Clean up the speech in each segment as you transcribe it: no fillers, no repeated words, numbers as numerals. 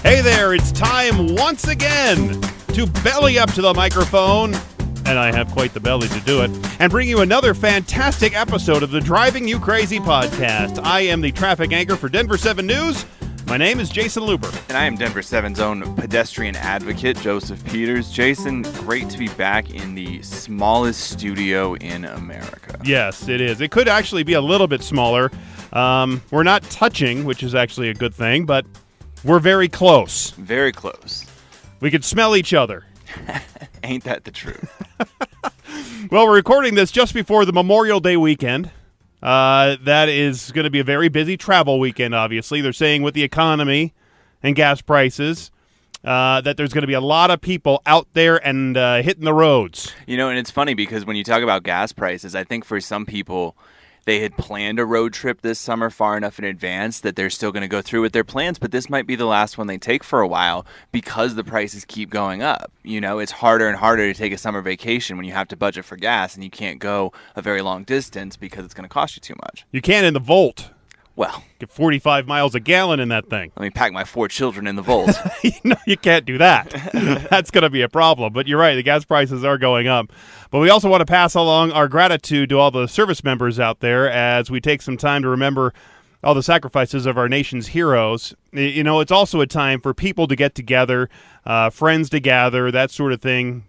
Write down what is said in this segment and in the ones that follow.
Hey there, it's time once again to belly up to the microphone, and I have quite the belly to do it, and bring you another fantastic episode of the Driving You Crazy podcast. I am the traffic anchor for Denver 7 News. My name is Jason Luber. And I am Denver 7's own pedestrian advocate, Joseph Peters. Jason, great to be back in the smallest studio in America. Yes, it is. It could actually be a little bit smaller. We're not touching, which is actually a good thing, but we're very close. Very close. We could smell each other. Ain't that the truth? Well, we're recording this just before the Memorial Day weekend. That is going to be a very busy travel weekend, obviously. They're saying with the economy and gas prices that there's going to be a lot of people out there and hitting the roads. You know, and it's funny because when you talk about gas prices, I think for some people, they had planned a road trip this summer far enough in advance that they're still going to go through with their plans, but this might be the last one they take for a while because the prices keep going up. You know, it's harder and harder to take a summer vacation when you have to budget for gas and you can't go a very long distance because it's going to cost you too much. You can in the Volt. Well, get 45 miles a gallon in that thing. Let me pack my 4 children in the Volt. No, you can't do that. That's going to be a problem. But you're right, the gas prices are going up. But we also want to pass along our gratitude to all the service members out there as we take some time to remember all the sacrifices of our nation's heroes. You know, it's also a time for people to get together, friends to gather, that sort of thing.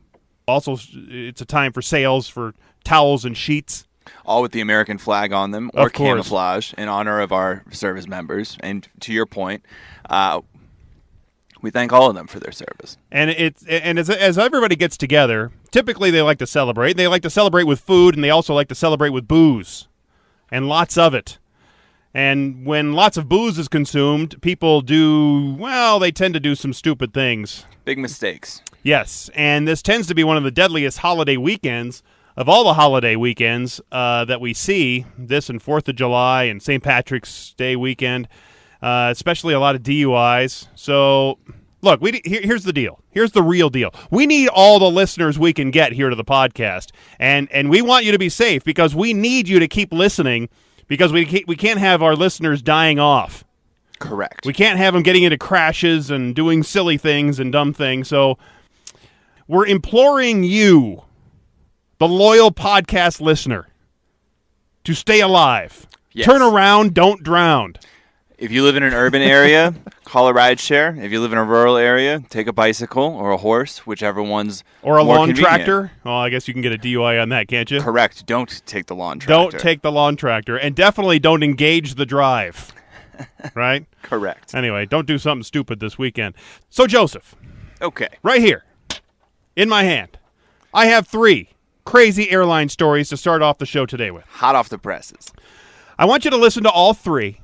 Also, it's a time for sales for towels and sheets. All with the American flag on them, or camouflage, in honor of our service members. And to your point, we thank all of them for their service. And as everybody gets together, typically they like to celebrate. They like to celebrate with food, and they also like to celebrate with booze, and lots of it. And when lots of booze is consumed, people they tend to do some stupid things. Big mistakes. Yes, and this tends to be one of the deadliest holiday weekends of all the holiday weekends that we see, this and 4th of July and St. Patrick's Day weekend, especially a lot of DUIs. So, look, here's the deal. Here's the real deal. We need all the listeners we can get here to the podcast, and we want you to be safe because we need you to keep listening because we can't have our listeners dying off. Correct. We can't have them getting into crashes and doing silly things and dumb things. So, we're imploring you, the loyal podcast listener, to stay alive. Yes. Turn around, don't drown. If you live in an urban area, call a rideshare. If you live in a rural area, take a bicycle or a horse, whichever one's or a more lawn convenient. tractor. Well, I guess you can get a DUI on that, can't you? Correct. Don't take the lawn tractor. Don't take the lawn tractor. And definitely don't engage the drive. Right? Correct. Anyway, don't do something stupid this weekend. So, Joseph. Okay. Right here, in my hand, I have 3 crazy airline stories to start off the show today with. Hot off the presses. I want you to listen to all 3,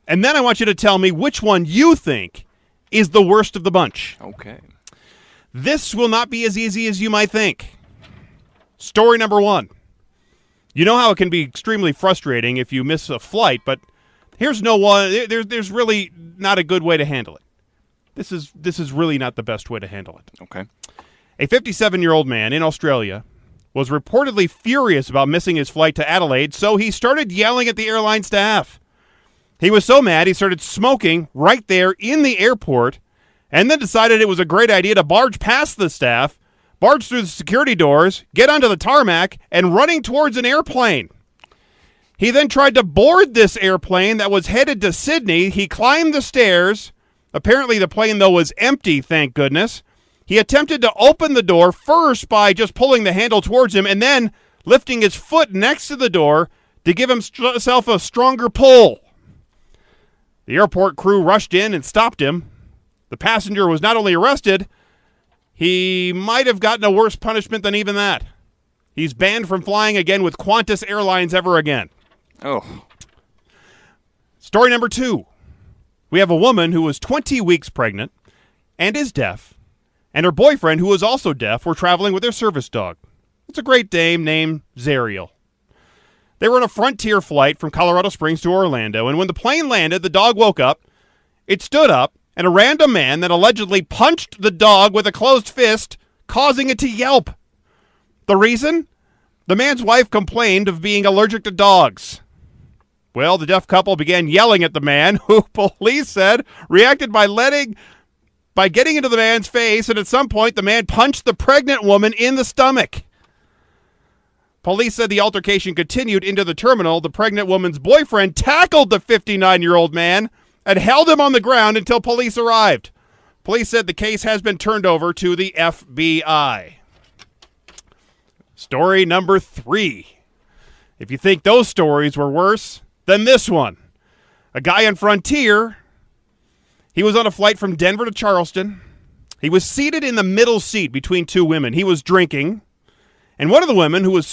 and then I want you to tell me which one you think is the worst of the bunch. Okay. This will not be as easy as you might think. Story number 1. You know how it can be extremely frustrating if you miss a flight, but here's there's really not a good way to handle it. This is really not the best way to handle it. Okay. A 57-year-old man in Australia was reportedly furious about missing his flight to Adelaide, so he started yelling at the airline staff. He was so mad he started smoking right there in the airport and then decided it was a great idea to barge past the staff, barge through the security doors, get onto the tarmac, and running towards an airplane. He then tried to board this airplane that was headed to Sydney. He climbed the stairs. Apparently the plane, though, was empty, thank goodness. He attempted to open the door first by just pulling the handle towards him and then lifting his foot next to the door to give himself a stronger pull. The airport crew rushed in and stopped him. The passenger was not only arrested, he might have gotten a worse punishment than even that. He's banned from flying again with Qantas Airlines ever again. Oh. Story number 2. We have a woman who was 20 weeks pregnant and is deaf, and her boyfriend, who was also deaf, were traveling with their service dog. It's a Great Dane named Zariel. They were on a Frontier flight from Colorado Springs to Orlando, and when the plane landed, the dog woke up, it stood up, and a random man then allegedly punched the dog with a closed fist, causing it to yelp. The reason? The man's wife complained of being allergic to dogs. Well, the deaf couple began yelling at the man, who police said reacted by letting by getting into the man's face, and at some point, the man punched the pregnant woman in the stomach. Police said the altercation continued into the terminal. The pregnant woman's boyfriend tackled the 59-year-old man and held him on the ground until police arrived. Police said the case has been turned over to the FBI. Story number 3. If you think those stories were worse than this one. A guy on Frontier, he was on a flight from Denver to Charleston. He was seated in the middle seat between two women. He was drinking. And one of the women who was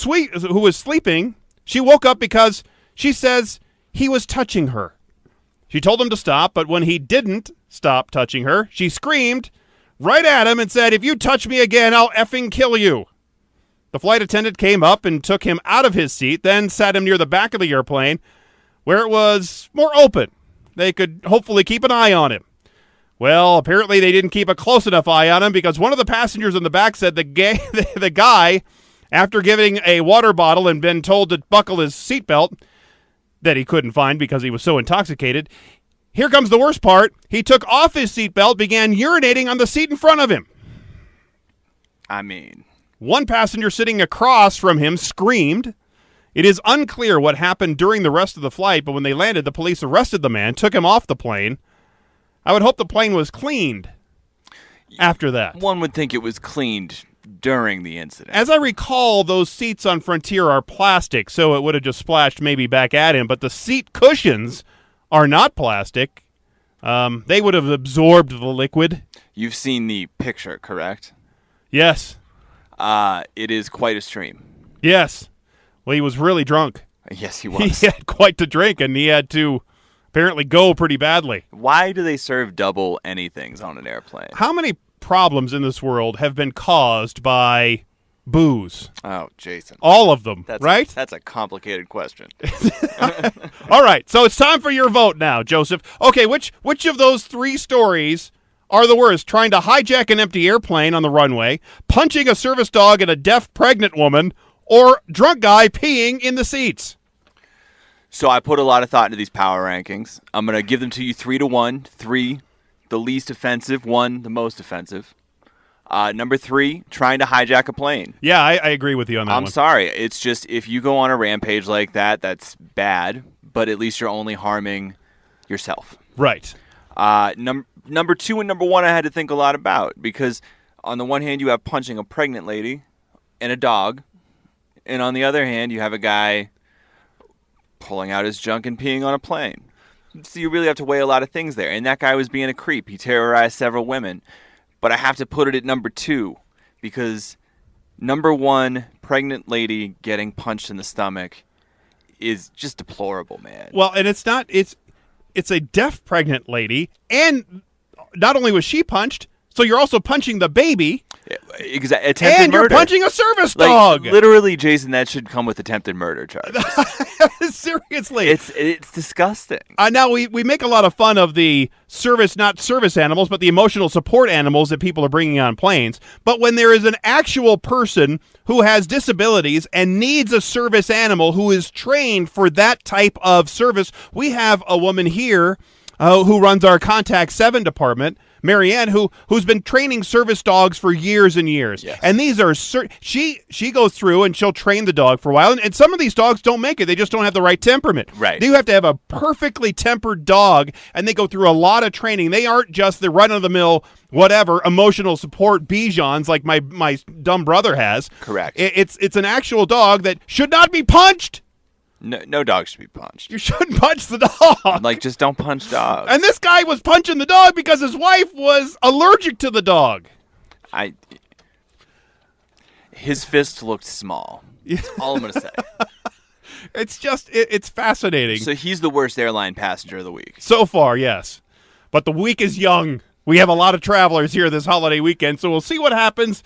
sleeping, she woke up because she says he was touching her. She told him to stop, but when he didn't stop touching her, she screamed right at him and said, "If you touch me again, I'll effing kill you." The flight attendant came up and took him out of his seat, then sat him near the back of the airplane where it was more open. They could hopefully keep an eye on him. Well, apparently they didn't keep a close enough eye on him because one of the passengers in the back said the guy, after giving a water bottle and been told to buckle his seatbelt that he couldn't find because he was so intoxicated, here comes the worst part. He took off his seatbelt, began urinating on the seat in front of him. I mean, one passenger sitting across from him screamed. It is unclear what happened during the rest of the flight, but when they landed, the police arrested the man, took him off the plane. I would hope the plane was cleaned after that. One would think it was cleaned during the incident. As I recall, those seats on Frontier are plastic, so it would have just splashed maybe back at him, but the seat cushions are not plastic. They would have absorbed the liquid. You've seen the picture, correct? Yes. It is quite a stream. Yes. Well, he was really drunk. Yes, he was. He had quite to drink, and he had to apparently go pretty badly. Why do they serve double anythings on an airplane? How many problems in this world have been caused by booze? Oh, Jason. All of them, right? That's a complicated question. All right, so it's time for your vote now, Joseph. Okay, which of those 3 stories are the worst? Trying to hijack an empty airplane on the runway, punching a service dog and a deaf pregnant woman, or drunk guy peeing in the seats? So I put a lot of thought into these power rankings. I'm going to give them to you 3-1. 3, the least offensive. 1, the most offensive. Number 3, trying to hijack a plane. Yeah, I agree with you on that one. I'm sorry. It's just, if you go on a rampage like that, that's bad, but at least you're only harming yourself. Right. Number 2 and number 1 I had to think a lot about, because on the one hand you have punching a pregnant lady and a dog, and on the other hand you have a guy pulling out his junk and peeing on a plane. So you really have to weigh a lot of things there. And that guy was being a creep. He terrorized several women. But I have to put it at number 2 because number 1, pregnant lady getting punched in the stomach, is just deplorable, man. Well, and it's not, it's a deaf pregnant lady, and not only was she punched, so you're also punching the baby. Attempted and you're murder. punching a service dog. Literally, Jason, that should come with attempted murder charges. Seriously. It's disgusting. Now, we make a lot of fun of the not service animals, but the emotional support animals that people are bringing on planes. But when there is an actual person who has disabilities and needs a service animal who is trained for that type of service, we have a woman here who runs our Contact 7 department, Marianne, who's been training service dogs for years and years. Yes. And these are she goes through and she'll train the dog for a while. And some of these dogs don't make it. They just don't have the right temperament. Right. You have to have a perfectly tempered dog, and they go through a lot of training. They aren't just the run-of-the-mill, whatever, emotional support Bijans like my dumb brother has. Correct. It's an actual dog that should not be punched. No dog should be punched. You shouldn't punch the dog. Just don't punch dogs. And this guy was punching the dog because his wife was allergic to the dog. His fist looked small. That's all I'm going to say. It's just, it's fascinating. So he's the worst airline passenger of the week. So far, yes. But the week is young. We have a lot of travelers here this holiday weekend, so we'll see what happens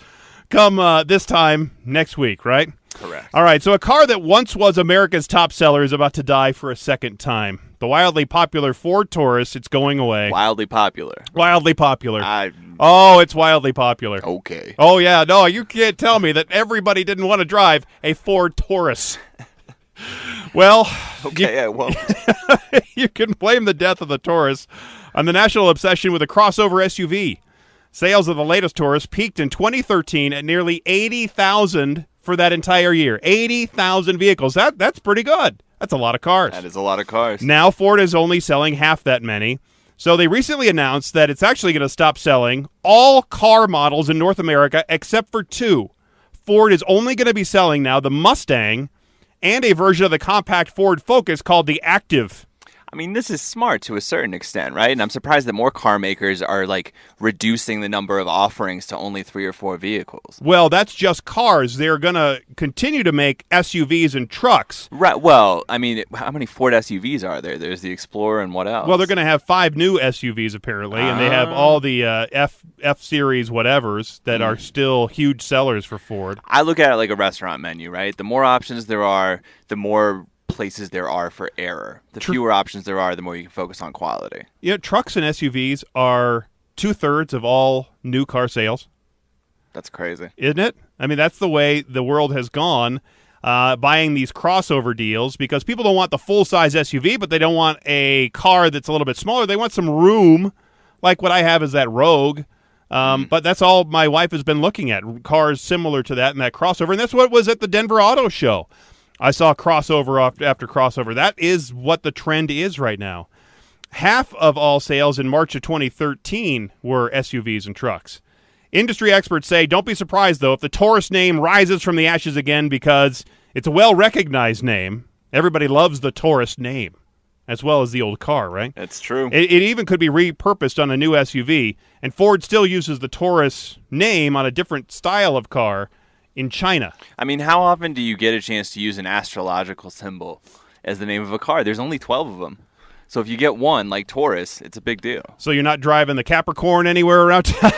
come this time next week, right? Correct. All right, so a car that once was America's top seller is about to die for a second time. The wildly popular Ford Taurus, it's going away. Wildly popular. Wildly popular. Oh, it's wildly popular. Okay. Oh, yeah, no, you can't tell me that everybody didn't want to drive a Ford Taurus. Well, okay, I won't. You can blame the death of the Taurus on the national obsession with a crossover SUV. Sales of the latest Taurus peaked in 2013 at nearly 80,000 for that entire year. 80,000 vehicles. That's pretty good. That's a lot of cars. That is a lot of cars. Now Ford is only selling half that many. So they recently announced that it's actually going to stop selling all car models in North America except for two. Ford is only going to be selling now the Mustang and a version of the compact Ford Focus called the Active. I mean, this is smart to a certain extent, right? And I'm surprised that more car makers are like reducing the number of offerings to only 3 or 4 vehicles. Well, that's just cars. They're going to continue to make SUVs and trucks. Right. Well, I mean, how many Ford SUVs are there? There's the Explorer and what else? Well, they're going to have 5 new SUVs apparently, and they have all the F-Series whatevers that are still huge sellers for Ford. I look at it like a restaurant menu, right? The more options there are, the more places there are for error. The fewer options there are, the more you can focus on quality. Yeah, trucks and SUVs are 2/3 of all new car sales. That's crazy. Isn't it? I mean, that's the way the world has gone, buying these crossover deals, because people don't want the full-size SUV, but they don't want a car that's a little bit smaller. They want some room, like what I have is that Rogue. But that's all my wife has been looking at, cars similar to that and that crossover. And that's what was at the Denver Auto Show. I saw crossover after crossover. That is what the trend is right now. Half of all sales in March of 2013 were SUVs and trucks. Industry experts say, don't be surprised, though, if the Taurus name rises from the ashes again, because it's a well-recognized name. Everybody loves the Taurus name, as well as the old car, right? That's true. It even could be repurposed on a new SUV, and Ford still uses the Taurus name on a different style of car in China. I mean, how often do you get a chance to use an astrological symbol as the name of a car? There's only 12 of them. So if you get one, like Taurus, it's a big deal. So you're not driving the Capricorn anywhere around town?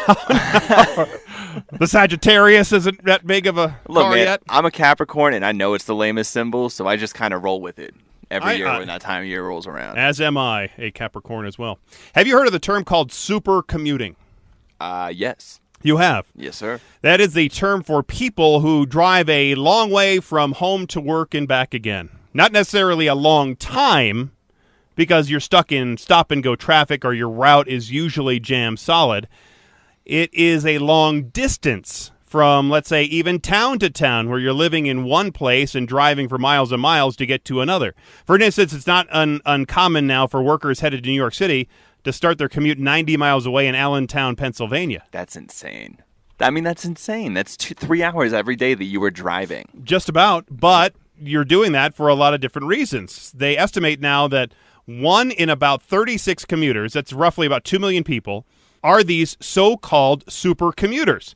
The Sagittarius isn't that big of a car yet? I'm a Capricorn, and I know it's the lamest symbol, so I just kind of roll with it every year when that time of year rolls around. As am I, a Capricorn as well. Have you heard of the term called super commuting? Yes. You have? Yes, sir. That is the term for people who drive a long way from home to work and back again. Not necessarily a long time, because you're stuck in stop-and-go traffic or your route is usually jam solid. It is a long distance from, let's say, even town to town, where you're living in one place and driving for miles and miles to get to another. For instance, it's not uncommon now for workers headed to New York City to start their commute 90 miles away in Allentown, Pennsylvania. That's insane. I mean, that's insane. That's 3 hours every day that you were driving. Just about, but you're doing that for a lot of different reasons. They estimate now that 1 in about 36 commuters, that's roughly about 2 million people, are these so-called super commuters.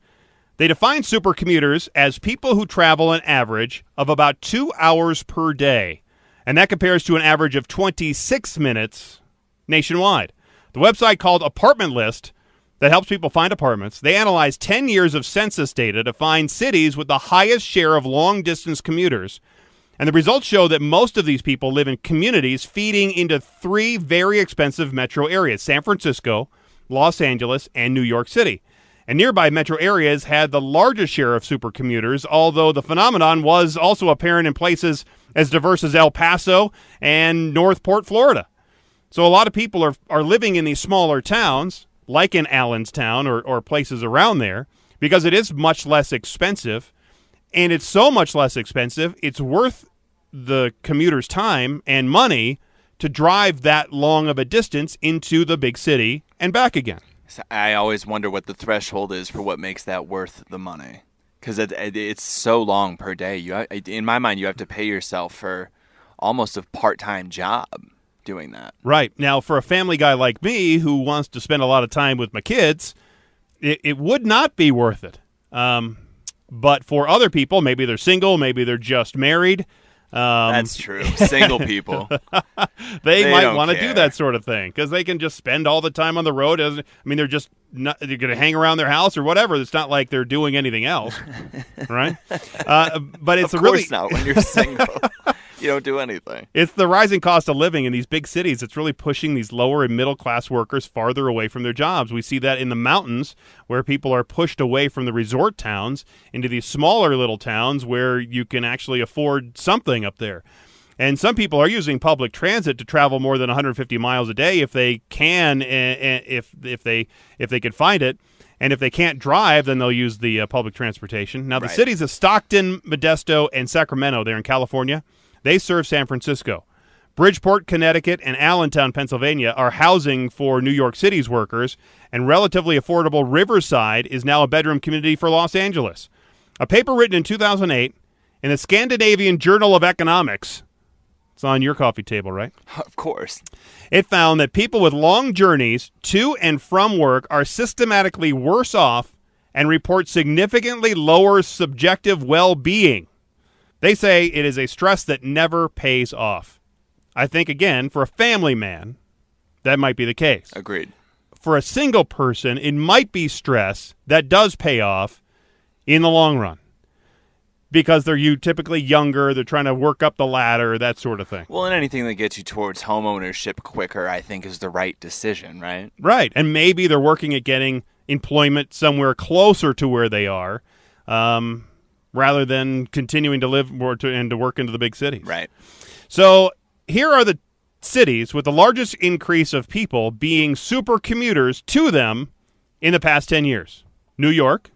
They define super commuters as people who travel an average of about 2 hours per day, and that compares to an average of 26 minutes nationwide. The website called Apartment List, that helps people find apartments, they analyzed 10 years of census data to find cities with the highest share of long-distance commuters. And the results show that most of these people live in communities feeding into 3 very expensive metro areas: San Francisco, Los Angeles, and New York City. And nearby metro areas had the largest share of super commuters, although the phenomenon was also apparent in places as diverse as El Paso and Northport, Florida. So a lot of people are living in these smaller towns, like in Allenstown or places around there, because it is much less expensive. And it's so much less expensive, it's worth the commuter's time and money to drive that long of a distance into the big city and back again. I always wonder what the threshold is for what makes that worth the money. Because it's so long per day. In my mind, you have to pay yourself for almost a part-time job doing that. Right. Now, for a family guy like me who wants to spend a lot of time with my kids, it would not be worth it. But for other people, maybe they're single, maybe they're just married. That's true. Single people. they might want to do that sort of thing because they can just spend all the time on the road. I mean, they're going to hang around their house or whatever. It's not like they're doing anything else, right? But it's of course not when you're single. You don't do anything. It's the rising cost of living in these big cities. It's really pushing these lower and middle class workers farther away from their jobs. We see that in the mountains where people are pushed away from the resort towns into these smaller little towns where you can actually afford something up there. And some people are using public transit to travel more than 150 miles a day if they can, if they can find it. And if they can't drive, then they'll use the public transportation. Now, the Right. cities of Stockton, Modesto, and Sacramento, there in California, they serve San Francisco. Bridgeport, Connecticut, and Allentown, Pennsylvania are housing for New York City's workers, and relatively affordable Riverside is now a bedroom community for Los Angeles. A paper written in 2008 in the Scandinavian Journal of Economics, it's on your coffee table, right? Of course. It found that people with long journeys to and from work are systematically worse off and report significantly lower subjective well-being. They say it is a stress that never pays off. I think, again, for a family man, that might be the case. Agreed. For a single person, it might be stress that does pay off in the long run. Because they're typically younger, they're trying to work up the ladder, that sort of thing. Well, and anything that gets you towards home ownership quicker, I think, is the right decision, right? Right, and maybe they're working at getting employment somewhere closer to where they are, rather than continuing to live and to work into the big cities. Right. So here are the cities with the largest increase of people being super commuters to them in the past 10 years. New York,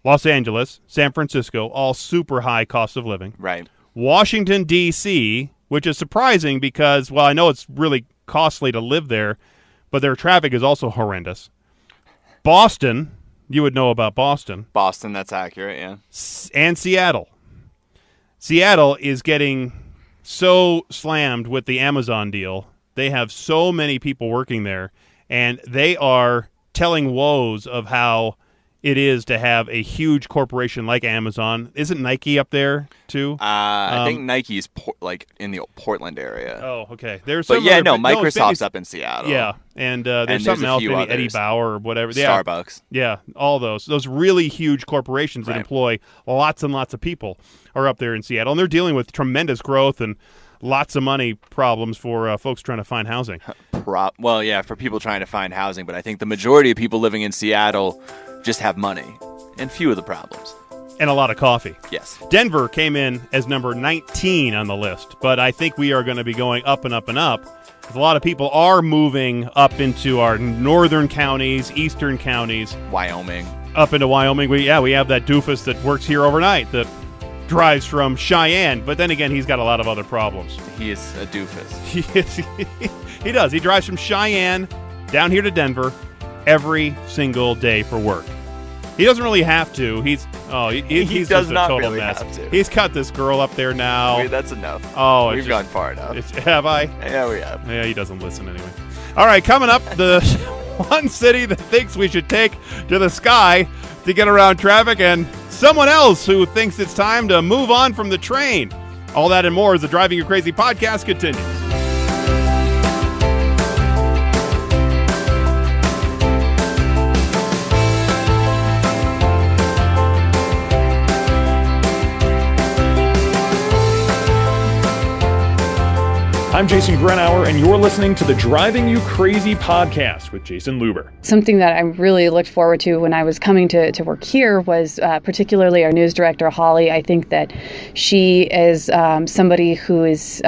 Los Angeles, San Francisco, all super high cost of living. Right. Washington, D.C., which is surprising because, well, I know it's really costly to live there, but their traffic is also horrendous. Boston, you would know about Boston. Boston, that's accurate, yeah. And Seattle. Seattle is getting so slammed with the Amazon deal. They have so many people working there, and they are telling woes of how it is to have a huge corporation like Amazon. Isn't Nike up there too? I think Nike's in the Portland area. Oh, okay. There's but some yeah, other, no, but Microsoft's up in Seattle. Yeah, and there's something a else, few maybe Eddie others. Bauer or whatever. Starbucks. Yeah, all those really huge corporations that Right. employ lots and lots of people are up there in Seattle, and they're dealing with tremendous growth and lots of money problems for folks trying to find housing. Well, yeah, for people trying to find housing, but I think the majority of people living in Seattle just have money and few of the problems. And a lot of coffee. Yes. Denver came in as number 19 on the list, but I think we are going to be going up and up and up. A lot of people are moving up into our northern counties, eastern counties. Wyoming. Up into Wyoming. We have that doofus that works here overnight that drives from Cheyenne, but then again, he's got a lot of other problems. He is a doofus. He does. He drives from Cheyenne down here to Denver every single day for work. He doesn't really have to. He's He does just a not total really mess. have to. He's cut this girl up there now. Wait, that's enough. Oh, We've gone far enough. Have I? Yeah, we have. Yeah, he doesn't listen anyway. All right, coming up, the one city that thinks we should take to the sky to get around traffic, and someone else who thinks it's time to move on from the train. All that and more as the Driving You Crazy podcast continues. I'm Jason Grenauer, and you're listening to the Driving You Crazy podcast with Jason Luber. Something that I really looked forward to when I was coming to work here was particularly our news director, Holly. I think that she is somebody who is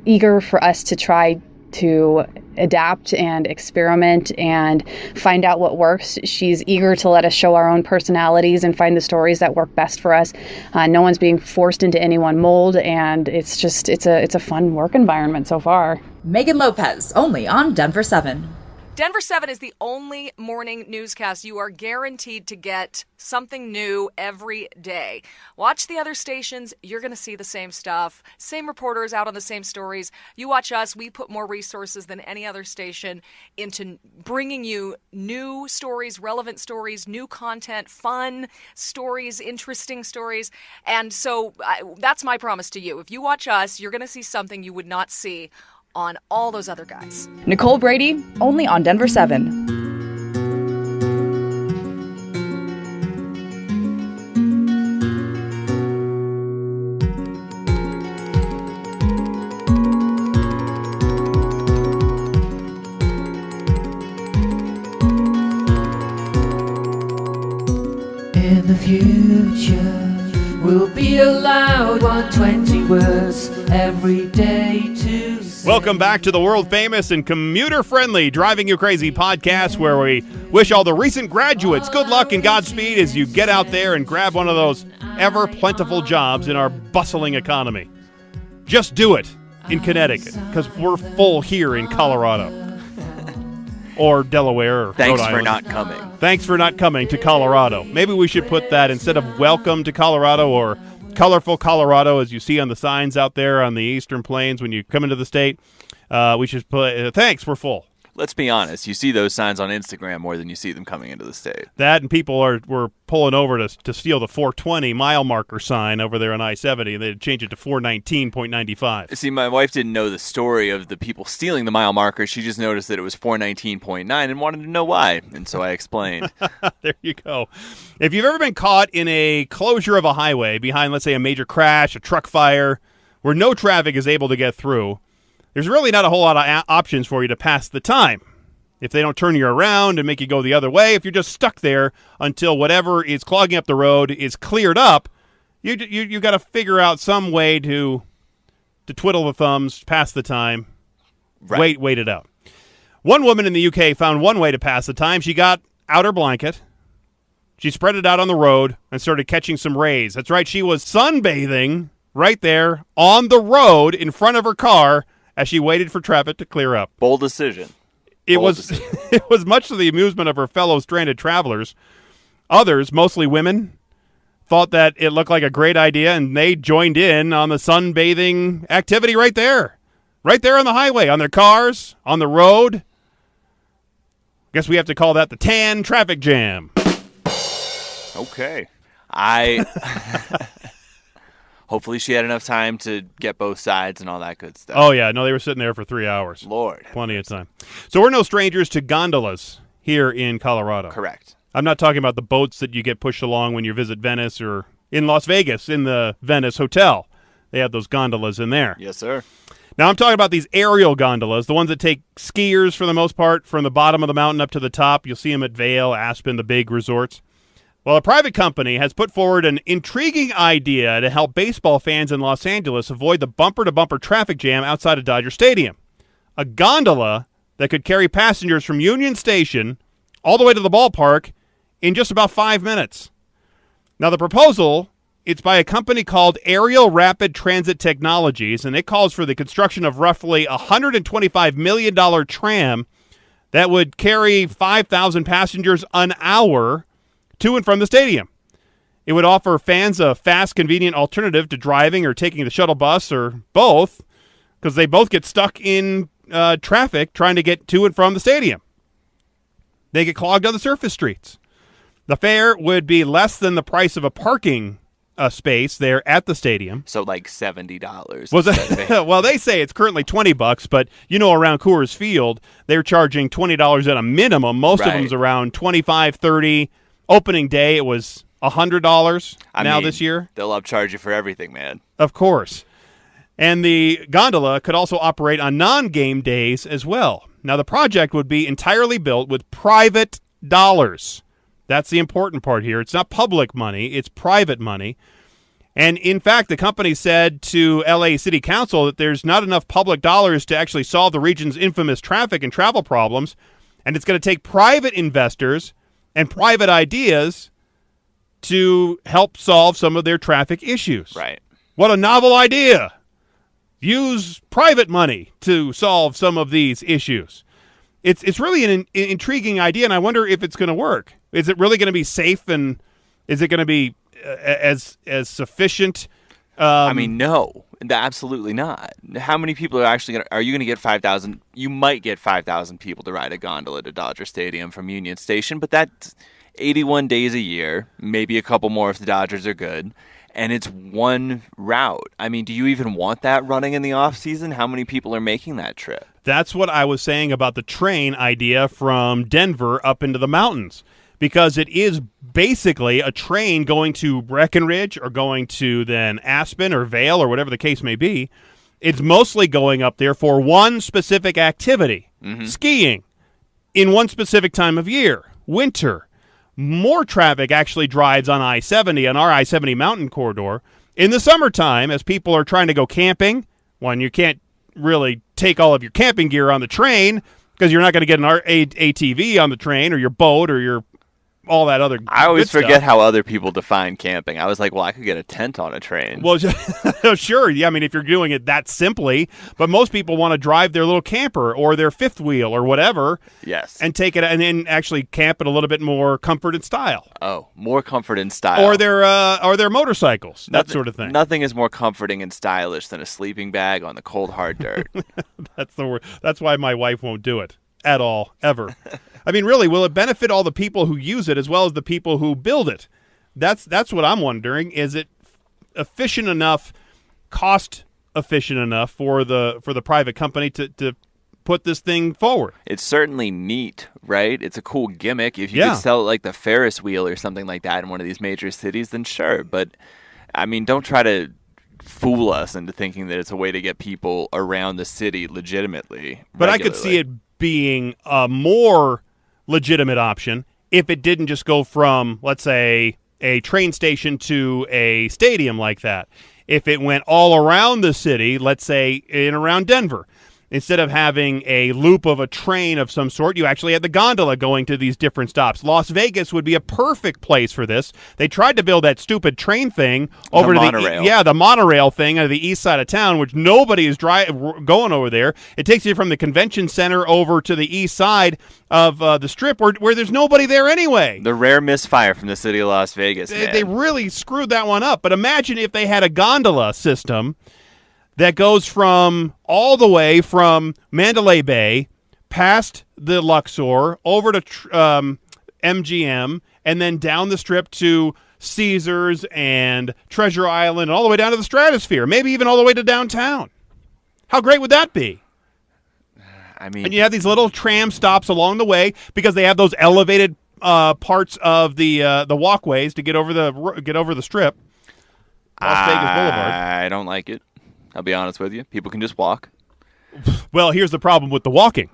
eager for us to try to adapt and experiment and find out what works. She's eager to let us show our own personalities and find the stories that work best for us. No one's being forced into any one mold, and it's a fun work environment so far. Megan Lopez, only on Denver 7. Denver 7 is the only morning newscast you are guaranteed to get something new every day. Watch the other stations, you're going to see the same stuff. Same reporters out on the same stories. You watch us, we put more resources than any other station into bringing you new stories, relevant stories, new content, fun stories, interesting stories. And so that's my promise to you. If you watch us, you're going to see something you would not see on all those other guys. Nicole Brady, only on Denver 7. In the future, we'll be allowed 120 words every day to say. Welcome back to the world-famous and commuter-friendly Driving You Crazy podcast, where we wish all the recent graduates good luck and Godspeed as you get out there and grab one of those ever-plentiful jobs in our bustling economy. Just do it in Connecticut, because we're full here in Colorado. Or Delaware or Thanks Rhode for Island. not coming. Thanks for not coming to Colorado. Maybe we should put that instead of welcome to Colorado or colorful Colorado, as you see on the signs out there on the Eastern Plains when you come into the state. We should put, thanks, we're full. Let's be honest. You see those signs on Instagram more than you see them coming into the state. That and people were pulling over to steal the 420 mile marker sign over there on I-70. They'd change it to 419.95. See, my wife didn't know the story of the people stealing the mile marker. She just noticed that it was 419.9 and wanted to know why. And so I explained. There you go. If you've ever been caught in a closure of a highway behind, let's say, a major crash, a truck fire, where no traffic is able to get through, there's really not a whole lot of options for you to pass the time. If they don't turn you around and make you go the other way, if you're just stuck there until whatever is clogging up the road is cleared up, you got to figure out some way to twiddle the thumbs, pass the time, Right. wait it out. One woman in the UK found one way to pass the time. She got out her blanket, she spread it out on the road, and started catching some rays. That's right, she was sunbathing right there on the road in front of her car as she waited for traffic to clear up. Bold decision. It Bold was decision. it was much to the amusement of her fellow stranded travelers. Others, mostly women, thought that it looked like a great idea, and they joined in on the sunbathing activity right there on the highway, on their cars, on the road. Guess we have to call that the tan traffic jam. Okay. Hopefully she had enough time to get both sides and all that good stuff. Oh, yeah. No, they were sitting there for 3 hours. Lord. Plenty of time. So we're no strangers to gondolas here in Colorado. Correct. I'm not talking about the boats that you get pushed along when you visit Venice or in Las Vegas in the Venice Hotel. They have those gondolas in there. Yes, sir. Now I'm talking about these aerial gondolas, the ones that take skiers for the most part from the bottom of the mountain up to the top. You'll see them at Vail, Aspen, the big resorts. Well, a private company has put forward an intriguing idea to help baseball fans in Los Angeles avoid the bumper-to-bumper traffic jam outside of Dodger Stadium. A gondola that could carry passengers from Union Station all the way to the ballpark in just about 5 minutes. Now, the proposal, it's by a company called Aerial Rapid Transit Technologies, and it calls for the construction of roughly a $125 million tram that would carry 5,000 passengers an hour to and from the stadium. It would offer fans a fast, convenient alternative to driving or taking the shuttle bus or both, because they both get stuck in traffic trying to get to and from the stadium. They get clogged on the surface streets. The fare would be less than the price of a parking space there at the stadium. So like $70. Was it? Well, they say it's currently $20, but around Coors Field, they're charging $20 at a minimum. Most of them's around $25, $30. Opening day, it was $100 this year. They'll upcharge you for everything, man. Of course. And the gondola could also operate on non-game days as well. Now, the project would be entirely built with private dollars. That's the important part here. It's not public money. It's private money. And, in fact, the company said to L.A. City Council that there's not enough public dollars to actually solve the region's infamous traffic and travel problems, and it's going to take private investors and private ideas to help solve some of their traffic issues. Right. What a novel idea. Use private money to solve some of these issues. It's really an intriguing idea, and I wonder if it's going to work. Is it really going to be safe, and is it going to be as sufficient? No, absolutely not. How many people are you going to get 5,000? You might get 5,000 people to ride a gondola to Dodger Stadium from Union Station, but that's 81 days a year, maybe a couple more if the Dodgers are good, and it's one route. Do you even want that running in the off season? How many people are making that trip? That's what I was saying about the train idea from Denver up into the mountains, because it is basically a train going to Breckenridge or going to then Aspen or Vail or whatever the case may be. It's mostly going up there for one specific activity, skiing, in one specific time of year, winter. More traffic actually drives on I-70, on our I-70 mountain corridor, in the summertime as people are trying to go camping. One, you can't really take all of your camping gear on the train because you're not going to get an ATV on the train or your boat or your all that other I always good forget stuff. how other people define camping. I was like, well, I could get a tent on a train. Well, sure. Yeah, I mean, if you're doing it that simply, but most people want to drive their little camper or their fifth wheel or whatever. Yes. And take it and then actually camp it a little bit more comfort and style. Oh, more comfort and style. Or their motorcycles, that sort of thing. Nothing is more comforting and stylish than a sleeping bag on the cold, hard dirt. That's the word. That's why my wife won't do it at all, ever. I mean, really, will it benefit all the people who use it as well as the people who build it? That's what I'm wondering. Is it efficient enough, cost efficient enough for the private company to put this thing forward? It's certainly neat, right? It's a cool gimmick. If you could sell it like the Ferris wheel or something like that in one of these major cities, then sure. But, I mean, don't try to fool us into thinking that it's a way to get people around the city legitimately. But I could see it being a more legitimate option if it didn't just go from, let's say, a train station to a stadium like that. If it went all around the city, let's say in around Denver, instead of having a loop of a train of some sort, you actually had the gondola going to these different stops. Las Vegas would be a perfect place for this. They tried to build that stupid train thing over to monorail. the monorail thing on the east side of town, which nobody is going over there. It takes you from the convention center over to the east side of the Strip, where there's nobody there anyway. The rare misfire from the city of Las Vegas. They really screwed that one up. But imagine if they had a gondola system that goes from all the way from Mandalay Bay past the Luxor over to MGM and then down the Strip to Caesars and Treasure Island and all the way down to the Stratosphere, maybe even all the way to downtown. How great would that be? I mean, And you have these little tram stops along the way because they have those elevated parts of the walkways to get over the Strip. Las Vegas Boulevard. I don't like it. I'll be honest with you. People can just walk. Well, here's the problem with the walking.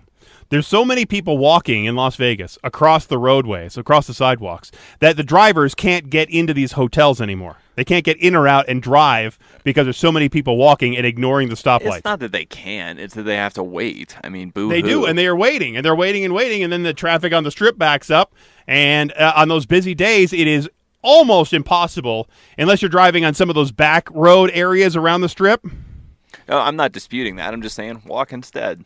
There's so many people walking in Las Vegas across the roadways, across the sidewalks, that the drivers can't get into these hotels anymore. They can't get in or out and drive because there's so many people walking and ignoring the stoplights. It's not that they can. It's that they have to wait. I mean, boo-hoo. They do, and they are waiting, and they're waiting and waiting, and then the traffic on the Strip backs up, and on those busy days, it is almost impossible, unless you're driving on some of those back road areas around the Strip. Oh, I'm not disputing that. I'm just saying walk instead.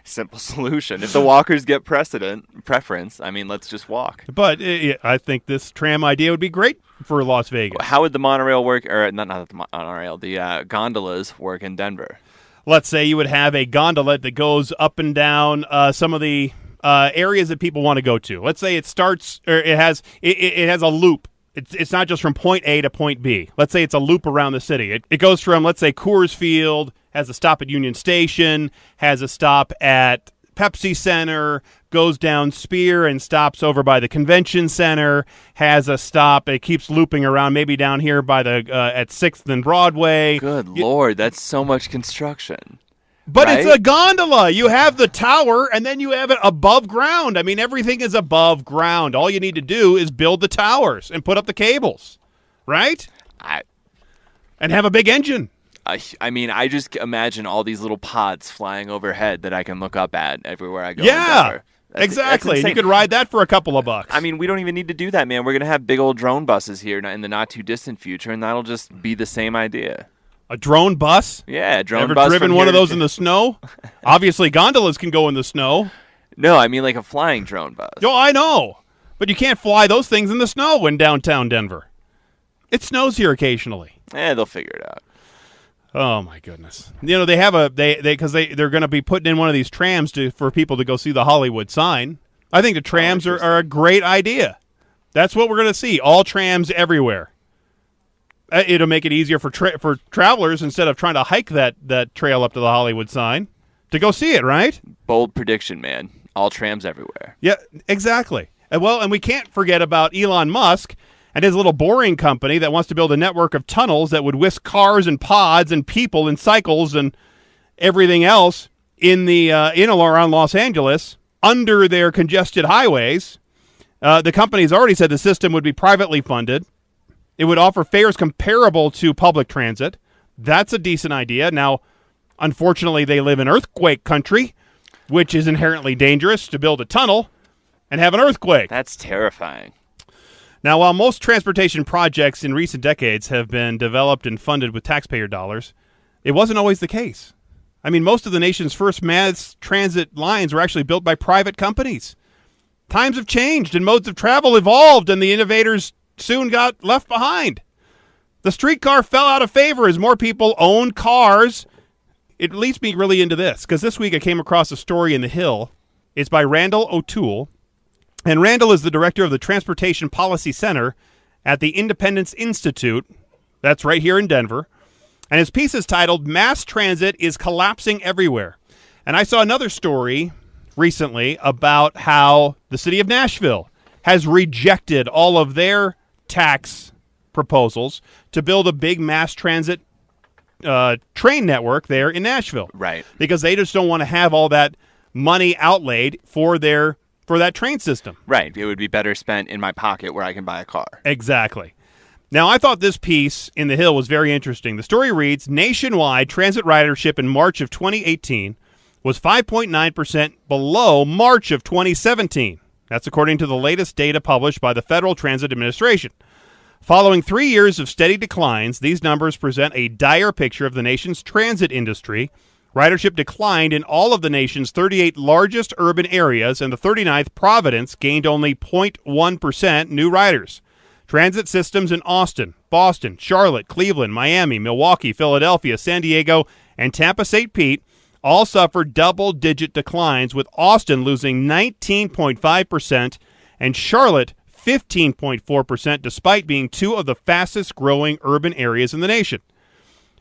Simple solution. If the walkers get preference, I mean, let's just walk. But I think this tram idea would be great for Las Vegas. How would the monorail work, or not the monorail, the gondolas work in Denver? Let's say you would have a gondola that goes up and down some of the areas that people want to go to. Let's say it starts, or it has a loop. It's not just from point A to point B. Let's say it's a loop around the city. It goes from, let's say, Coors Field, has a stop at Union Station, has a stop at Pepsi Center, goes down Spear and stops over by the Convention Center, has a stop, it keeps looping around, maybe down here by the at 6th and Broadway. Good Lord, that's so much construction. But right? It's a gondola. You have the tower, and then you have it above ground. I mean, everything is above ground. All you need to do is build the towers and put up the cables, right? And have a big engine. I mean, I just imagine all these little pods flying overhead that I can look up at everywhere I go. In Denver. Exactly. That's And you could ride that for a couple of bucks. I mean, we don't even need to do that, man. We're going to have big old drone buses here in the not-too-distant future, and that'll just be the same idea. A drone bus? Yeah, a drone Ever bus. driven one of those in the snow? Obviously, gondolas can go in the snow. No, I mean like a flying drone bus. Oh, I know. But you can't fly those things in the snow in downtown Denver. It snows here occasionally. They'll figure it out. Oh my goodness! You know they have because they're going to be putting in one of these trams for people to go see the Hollywood sign. I think the trams are a great idea. That's what we're going to see. All trams everywhere. It'll make it easier for travelers instead of trying to hike that trail up to the Hollywood sign to go see it. Right? Bold prediction, man. All trams everywhere. Yeah, exactly. And we can't forget about Elon Musk and his little boring company that wants to build a network of tunnels that would whisk cars and pods and people and cycles and everything else in and around Los Angeles under their congested highways. The company's already said the system would be privately funded. It would offer fares comparable to public transit. That's a decent idea. Now, Unfortunately, they live in earthquake country, which is inherently dangerous to build a tunnel and have an earthquake. That's terrifying. Now, while most transportation projects in recent decades have been developed and funded with taxpayer dollars, it wasn't always the case. I mean, most of the nation's first mass transit lines were actually built by private companies. Times have changed and modes of travel evolved, and the innovators soon got left behind. The streetcar fell out of favor as more people owned cars. It leads me really into this, because this week I came across a story in The Hill. It's by Randall O'Toole. And Randall is the director of the Transportation Policy Center at the Independence Institute. That's right here in Denver. And his piece is titled, Mass Transit is Collapsing Everywhere. And I saw another story recently about how the city of Nashville has rejected all of their tax proposals to build a big mass transit train network there in Nashville. Right. Because they just don't want to have all that money outlaid for that train system. Right. It would be better spent in my pocket where I can buy a car. Exactly. Now, I thought this piece in The Hill was very interesting. The story reads, nationwide transit ridership in March of 2018 was 5.9% below March of 2017. That's according to the latest data published by the Federal Transit Administration. Following 3 years of steady declines, these numbers present a dire picture of the nation's transit industry. Ridership declined in all of the nation's 38 largest urban areas, and the 39th, Providence, gained only 0.1% new riders. Transit systems in Austin, Boston, Charlotte, Cleveland, Miami, Milwaukee, Philadelphia, San Diego, and Tampa-St. Pete all suffered double-digit declines, with Austin losing 19.5% and Charlotte 15.4%, despite being two of the fastest-growing urban areas in the nation.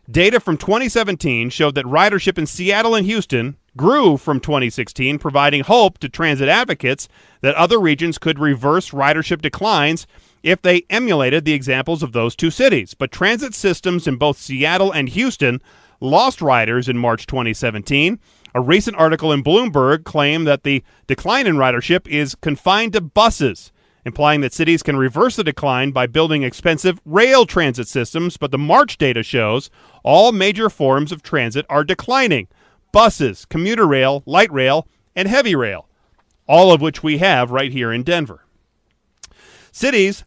Data from 2017 showed that ridership in Seattle and Houston grew from 2016, providing hope to transit advocates that other regions could reverse ridership declines if they emulated the examples of those two cities. But transit systems in both Seattle and Houston lost riders in March 2017. A recent article in Bloomberg claimed that the decline in ridership is confined to buses, implying that cities can reverse the decline by building expensive rail transit systems, but the March data shows all major forms of transit are declining: buses, commuter rail, light rail, and heavy rail, all of which we have right here in Denver. Cities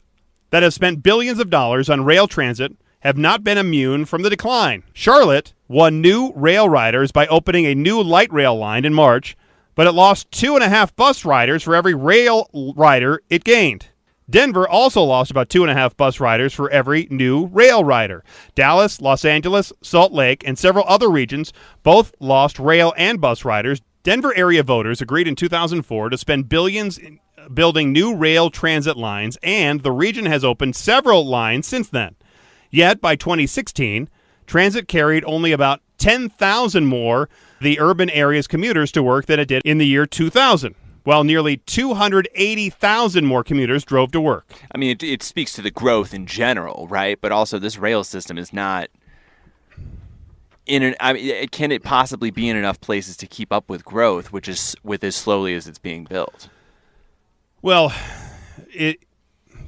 that have spent billions of dollars on rail transit have not been immune from the decline. Charlotte won new rail riders by opening a new light rail line in March, but it lost 2.5 bus riders for every rail rider it gained. Denver also lost about 2.5 bus riders for every new rail rider. Dallas, Los Angeles, Salt Lake, and several other regions both lost rail and bus riders. Denver area voters agreed in 2004 to spend billions in building new rail transit lines, and the region has opened several lines since then. Yet, by 2016, transit carried only about 10,000 more the urban area's commuters to work than it did in the year 2000, while nearly 280,000 more commuters drove to work. I mean, it speaks to the growth in general, right? But also, this rail system is not can it possibly be in enough places to keep up with growth, which is with as slowly as it's being built? Well,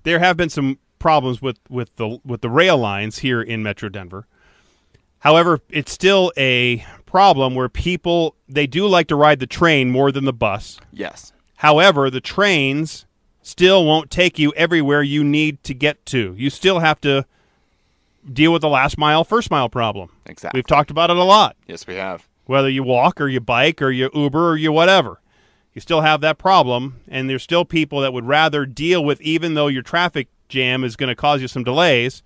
there have been some problems with the rail lines here in Metro Denver. However, it's still a problem where people, they do like to ride the train more than the bus. Yes. However, the trains still won't take you everywhere you need to get to. You still have to deal with the last mile, first mile problem. Exactly. We've talked about it a lot. Yes, we have. Whether you walk or you bike or you Uber or you whatever, you still have that problem, and there's still people that would rather deal with, even though your traffic jam is going to cause you some delays,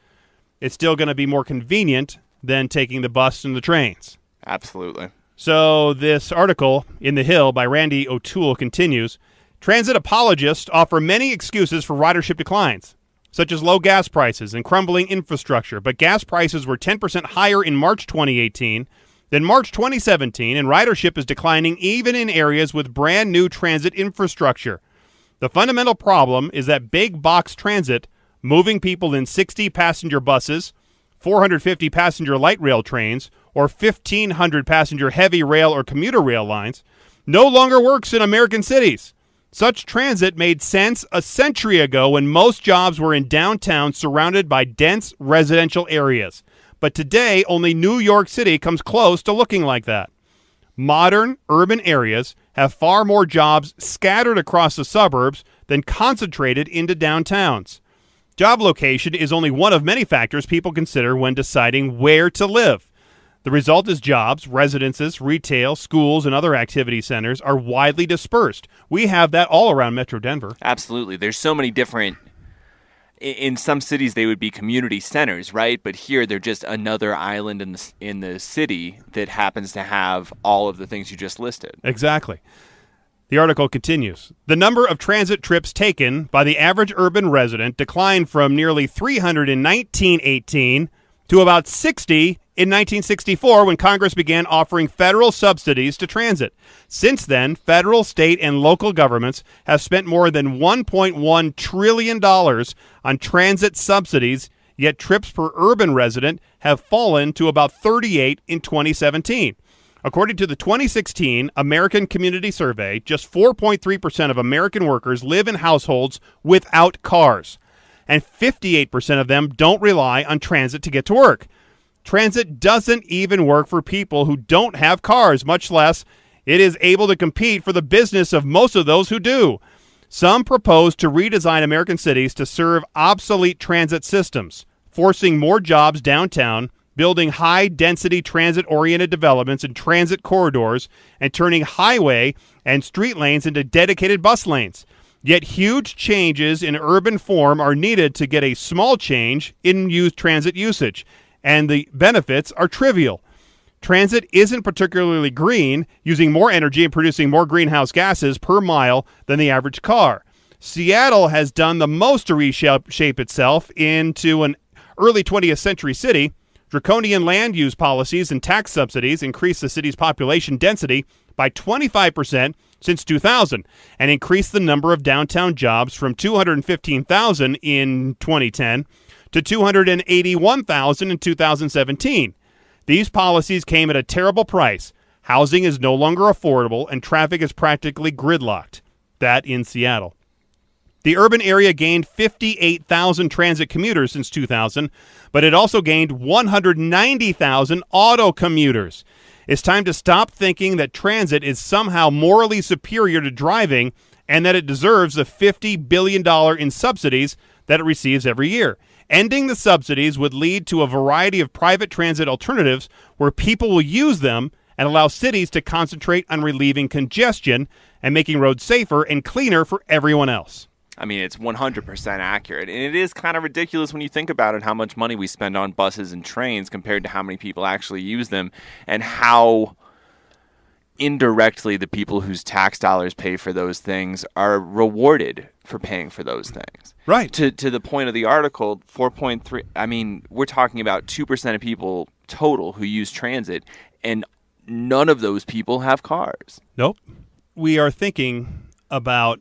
it's still going to be more convenient than taking the bus and the trains. Absolutely. So this article in The Hill by Randy O'Toole continues, transit apologists offer many excuses for ridership declines, such as low gas prices and crumbling infrastructure, but gas prices were 10% higher in March 2018 than March 2017, and ridership is declining even in areas with brand new transit infrastructure. The fundamental problem is that big box transit, moving people in 60 passenger buses, 450 passenger light rail trains, or 1,500 passenger heavy rail or commuter rail lines, no longer works in American cities. Such transit made sense a century ago when most jobs were in downtown surrounded by dense residential areas. but today only New York City comes close to looking like that. Modern urban areas have far more jobs scattered across the suburbs than concentrated into downtowns. Job location is only one of many factors people consider when deciding where to live. The result is jobs, residences, retail, schools, and other activity centers are widely dispersed. We have that all around Metro Denver. Absolutely. There's so many different... In some cities, they would be community centers, right? But here, they're just another island in the city that happens to have all of the things you just listed. Exactly. The article continues. The number of transit trips taken by the average urban resident declined from nearly 300 in 1918 to about 60 in 1964 when Congress began offering federal subsidies to transit. Since then, federal, state, and local governments have spent more than $1.1 trillion on transit subsidies, yet trips per urban resident have fallen to about 38 in 2017. According to the 2016 American Community Survey, just 4.3% of American workers live in households without cars, and 58% of them don't rely on transit to get to work. Transit doesn't even work for people who don't have cars, much less it is able to compete for the business of most of those who do. Some propose to redesign American cities to serve obsolete transit systems, forcing more jobs downtown, building high-density transit-oriented developments and transit corridors, and turning highway and street lanes into dedicated bus lanes. Yet huge changes in urban form are needed to get a small change in transit usage, and the benefits are trivial. Transit isn't particularly green, using more energy and producing more greenhouse gases per mile than the average car. Seattle has done the most to reshape itself into an early 20th century city. Draconian land use policies and tax subsidies increased the city's population density by 25% since 2000 and increased the number of downtown jobs from 215,000 in 2010 to 281,000 in 2017. These policies came at a terrible price. Housing is no longer affordable, and traffic is practically gridlocked. That in Seattle. The urban area gained 58,000 transit commuters since 2000, but it also gained 190,000 auto commuters. It's time to stop thinking that transit is somehow morally superior to driving and that it deserves the $50 billion in subsidies that it receives every year. Ending the subsidies would lead to a variety of private transit alternatives where people will use them and allow cities to concentrate on relieving congestion and making roads safer and cleaner for everyone else. I mean, it's 100% accurate. And it is kind of ridiculous when you think about it, how much money we spend on buses and trains compared to how many people actually use them and how indirectly the people whose tax dollars pay for those things are rewarded for paying for those things. Right. To the point of the article, 4.3, I mean, we're talking about 2% of people total who use transit, and none of those people have cars. Nope. We are thinking about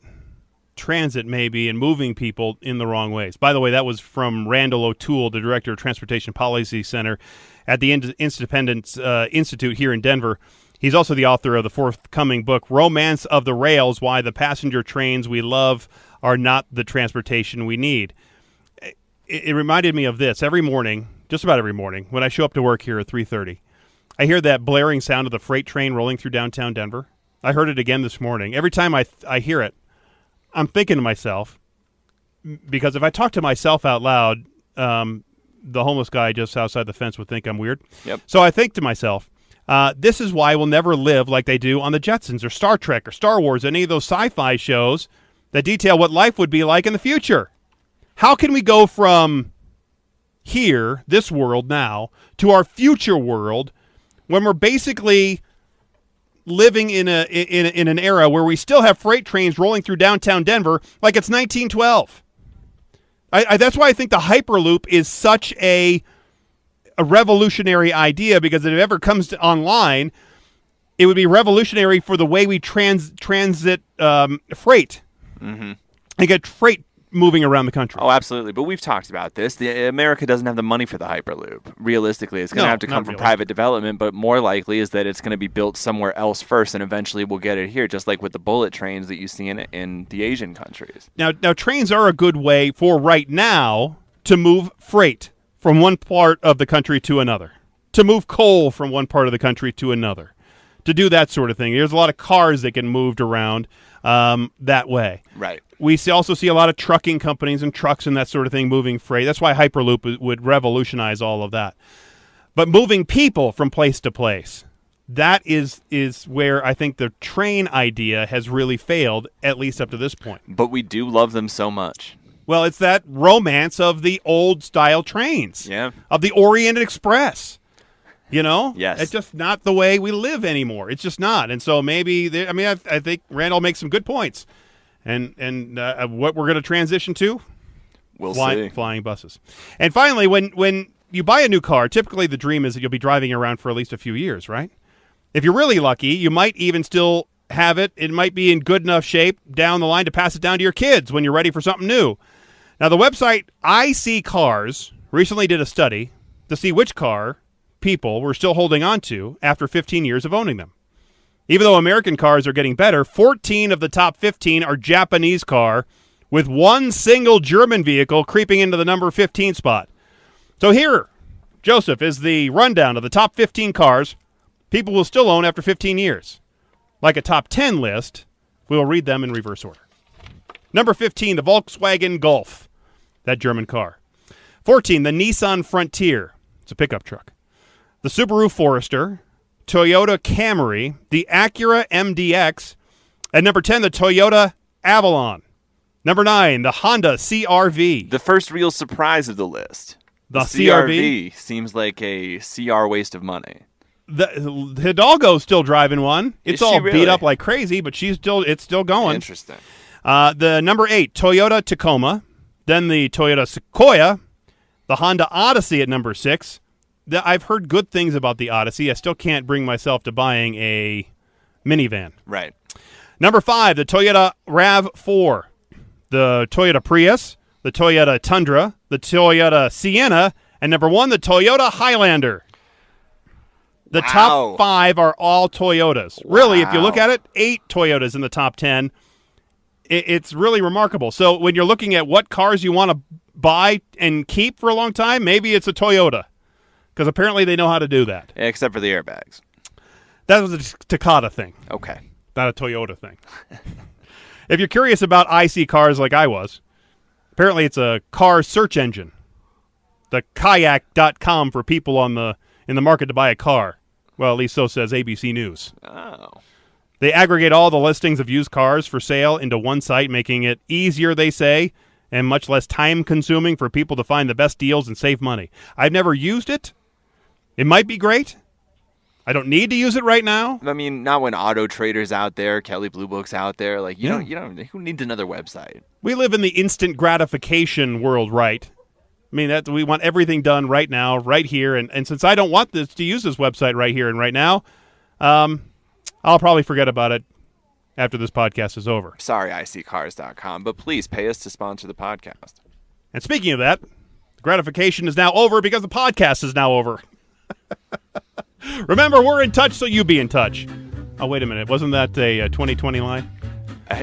transit maybe and moving people in the wrong ways. By the way, that was from Randall O'Toole, the director of Transportation Policy Center at the Independence Institute here in Denver. He's also the author of the forthcoming book, Romance of the Rails, Why the Passenger Trains We Love Are Not the Transportation We Need. It reminded me of this. Every morning, just about every morning, when I show up to work here at 3:30, I hear that blaring sound of the freight train rolling through downtown Denver. I heard it again this morning. Every time I hear it, I'm thinking to myself, because if I talk to myself out loud, the homeless guy just outside the fence would think I'm weird. Yep. So I think to myself, this is why we'll never live like they do on the Jetsons or Star Trek or Star Wars, any of those sci-fi shows that detail what life would be like in the future. How can we go from here, this world now, to our future world when we're basically living in an era where we still have freight trains rolling through downtown Denver like it's 1912? That's why I think the Hyperloop is such a revolutionary idea, because if it ever comes online, it would be revolutionary for the way we transit freight and get freight moving around the country. Oh, absolutely. But we've talked about this. America doesn't have the money for the Hyperloop. Realistically, it's going to have to come from private development, but more likely is that it's going to be built somewhere else first, and eventually we'll get it here, just like with the bullet trains that you see in the Asian countries. Now trains are a good way for right now to move freight from one part of the country to another, to move coal from one part of the country to another, to do that sort of thing. There's a lot of cars that get moved around that way. Right. We also see a lot of trucking companies and trucks and that sort of thing moving freight. That's why Hyperloop would revolutionize all of that. But moving people from place to place, that is where I think the train idea has really failed, at least up to this point. But we do love them so much. Well, it's that romance of the old-style trains. Yeah. Of the Orient Express. You know? Yes. It's just not the way we live anymore. It's just not. And so maybe, I think Randall makes some good points. And what we're going to transition to? We'll see. Flying buses. And finally, when you buy a new car, typically the dream is that you'll be driving around for at least a few years, right? If you're really lucky, you might even still have it. It might be in good enough shape down the line to pass it down to your kids when you're ready for something new. Now, the website iSeeCars recently did a study to see which car people were still holding on to after 15 years of owning them. Even though American cars are getting better, 14 of the top 15 are Japanese car, with one single German vehicle creeping into the number 15 spot. So here, Joseph, is the rundown of the top 15 cars people will still own after 15 years. Like a top 10 list, we'll read them in reverse order. Number 15, the Volkswagen Golf, that German car. 14, the Nissan Frontier. It's a pickup truck. The Subaru Forester, Toyota Camry, the Acura MDX, and number 10, the Toyota Avalon. Number 9, the Honda CR-V. The first real surprise of the list. The CR-V seems like a CR waste of money. The Hidalgo's still driving one. It's all really? beat up like crazy, but it's still going. Interesting. The number 8, Toyota Tacoma, then the Toyota Sequoia, the Honda Odyssey at number 6. I've heard good things about the Odyssey. I still can't bring myself to buying a minivan. Right. Number 5, the Toyota RAV4, the Toyota Prius, the Toyota Tundra, the Toyota Sienna, and number 1, the Toyota Highlander. The top 5 are all Toyotas. Wow. Really, if you look at it, 8 Toyotas in the top 10. It's really remarkable. So when you're looking at what cars you want to buy and keep for a long time, maybe it's a Toyota. Because apparently they know how to do that. Except for the airbags. That was a Takata thing. Okay. Not a Toyota thing. If you're curious about iSeeCars like I was, apparently it's a car search engine. The kayak.com for people in the market to buy a car. Well, at least so says ABC News. Oh. They aggregate all the listings of used cars for sale into one site, making it easier, they say, and much less time-consuming for people to find the best deals and save money. I've never used it. It might be great. I don't need to use it right now. I mean, not when Auto Trader's out there, Kelley Blue Book's out there. Like, you don't. Who needs another website? We live in the instant gratification world, right? I mean, we want everything done right now, right here. And since I don't want to use this website right here and right now, I'll probably forget about it after this podcast is over. Sorry, iSeeCars.com, but please pay us to sponsor the podcast. And speaking of that, the gratification is now over because the podcast is now over. Remember, we're in touch, so you be in touch. Oh, wait a minute. Wasn't that a 2020 line?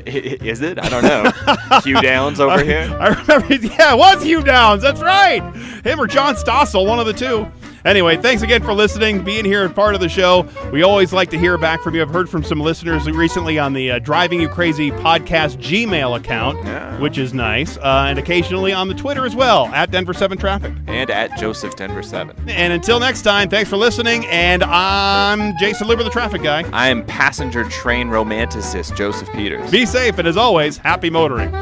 Is it? I don't know. Hugh Downs over here? I remember. Yeah, it was Hugh Downs. That's right. Him or John Stossel, one of the two. Anyway, thanks again for listening, being here and part of the show. We always like to hear back from you. I've heard from some listeners recently on the Driving You Crazy Podcast Gmail account, which is nice, and occasionally on the Twitter as well, at Denver7Traffic. And at JosephDenver7. And until next time, thanks for listening, and I'm Jason Luber, the traffic guy. I am passenger train romanticist Joseph Peters. Be safe, and as always, happy motoring.